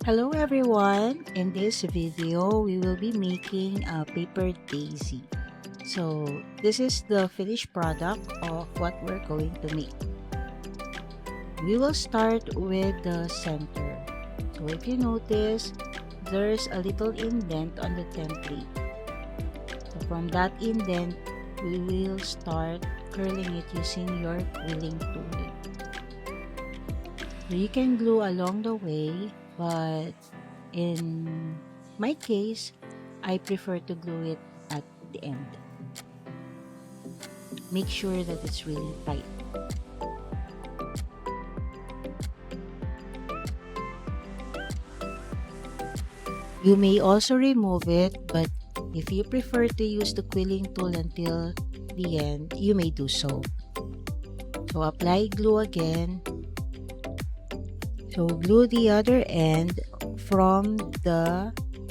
Hello everyone! In this video, we will be making a paper daisy. So, this is the finished product of what we're going to make. We will start with the center. So, if you notice, there's a little indent on the template. So, from that indent, we will start curling it using your quilling tool. So, you can glue along the way, but in my case, I prefer to glue it at the end. Make sure that it's really tight. You may also remove it, but if you prefer to use the quilling tool until the end, you may do so. So apply glue again. So glue the other end from the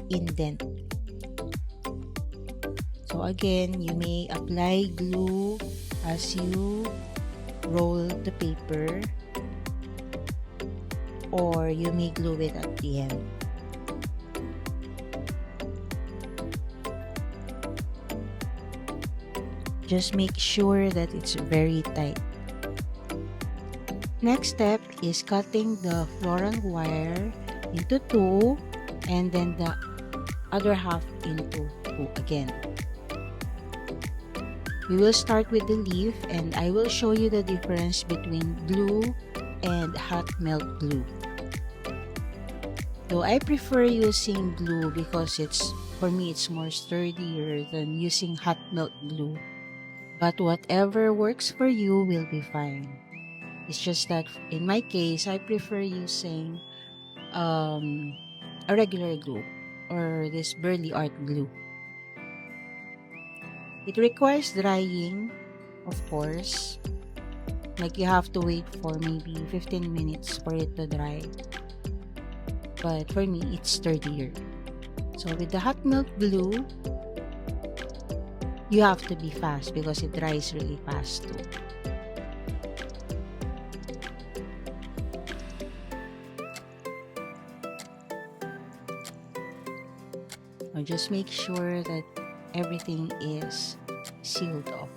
indent. So again, you may apply glue as you roll the paper, or you may glue it at the end. Just make sure that it's very tight. Next step is cutting the floral wire into two and then the other half into two again. We will start with the leaf and I will show you the difference between glue and hot melt glue. So I prefer using glue because for me it's more sturdier than using hot melt glue. But whatever works for you will be fine. It's just that in my case, I prefer using a regular glue or this Burley Art glue. It requires drying, of course. Like you have to wait for maybe 15 minutes for it to dry. But for me, it's sturdier. So with the hot melt glue, you have to be fast because it dries really fast too. Just make sure that everything is sealed off.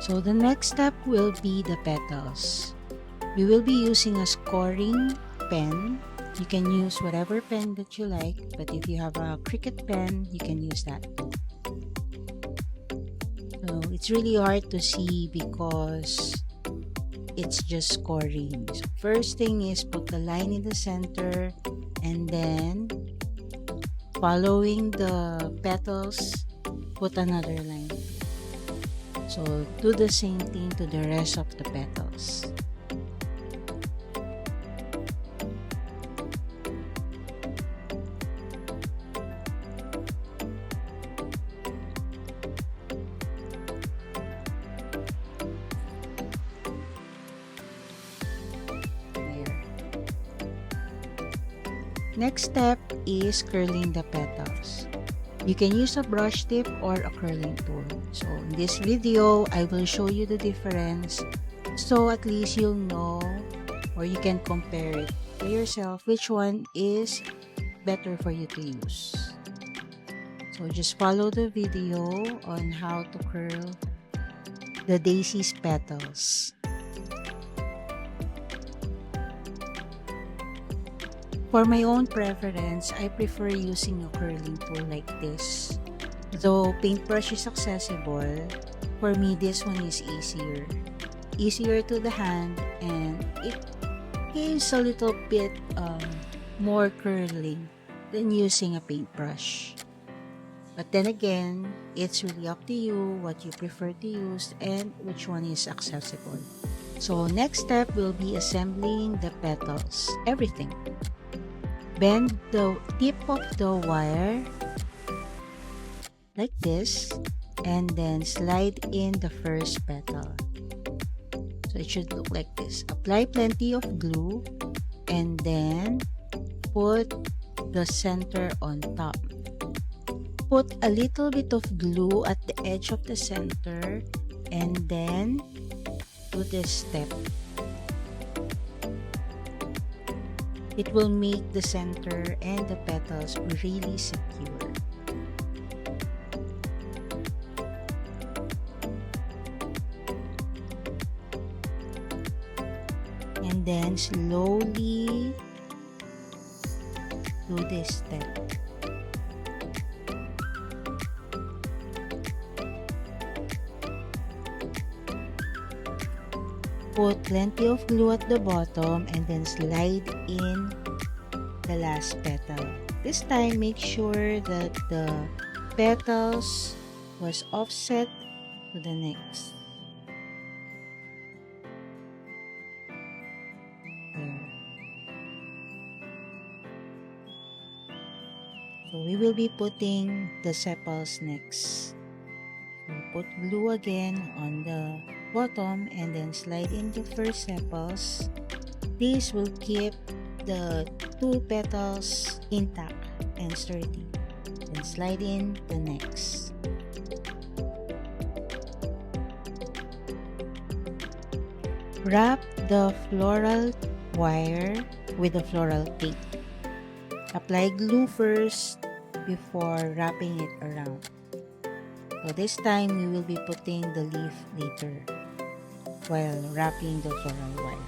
So the next step will be the petals. We will be using a scoring pen. You can use whatever pen that you like, but if you have a Cricut pen, you can use that too. So it's really hard to see because it's just scoring. So first thing is put the line in the center and then following the petals, put another line. So do the same thing to the rest of the petals. Next step is curling the petals. You can use a brush tip or a curling tool. So in this video, I will show you the difference so at least you'll know or you can compare it to yourself which one is better for you to use. So just follow the video on how to curl the daisy's petals. For my own preference, I prefer using a curling tool like this. Though paintbrush is accessible, for me this one is easier. Easier to the hand and it gives a little bit more curling than using a paintbrush. But then again, it's really up to you what you prefer to use and which one is accessible. So next step will be assembling the petals, everything. Bend the tip of the wire like this and then slide in the first petal. So it should look like this. Apply plenty of glue and then put the center on top. Put a little bit of glue at the edge of the center and then do this step. It will make the center and the petals really secure. And then slowly do this step. Put plenty of glue at the bottom and then slide in the last petal. This time, make sure that the petals was offset to the next. There. So we will be putting the sepals next. So put glue again on the bottom and then slide in the first sepals. This will keep the two petals intact and sturdy. Then slide in the next. Wrap the floral wire with the floral tape. Apply glue first before wrapping it around. So this time we will be putting the leaf later while wrapping the floral wire.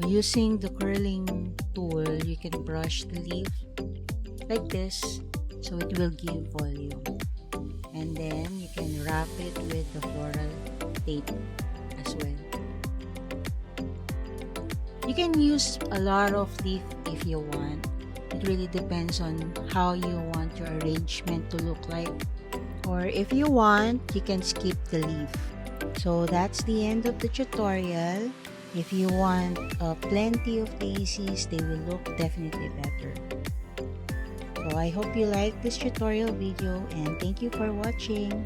Using the curling tool, you can brush the leaf like this so it will give volume. And then you can wrap it with the floral tape as well. You can use a lot of leaf if you want. It really depends on how you want your arrangement to look like. Or if you want, you can skip the leaf. So that's the end of the tutorial. If you want plenty of daisies, they will look definitely better. So I hope you like this tutorial video and thank you for watching.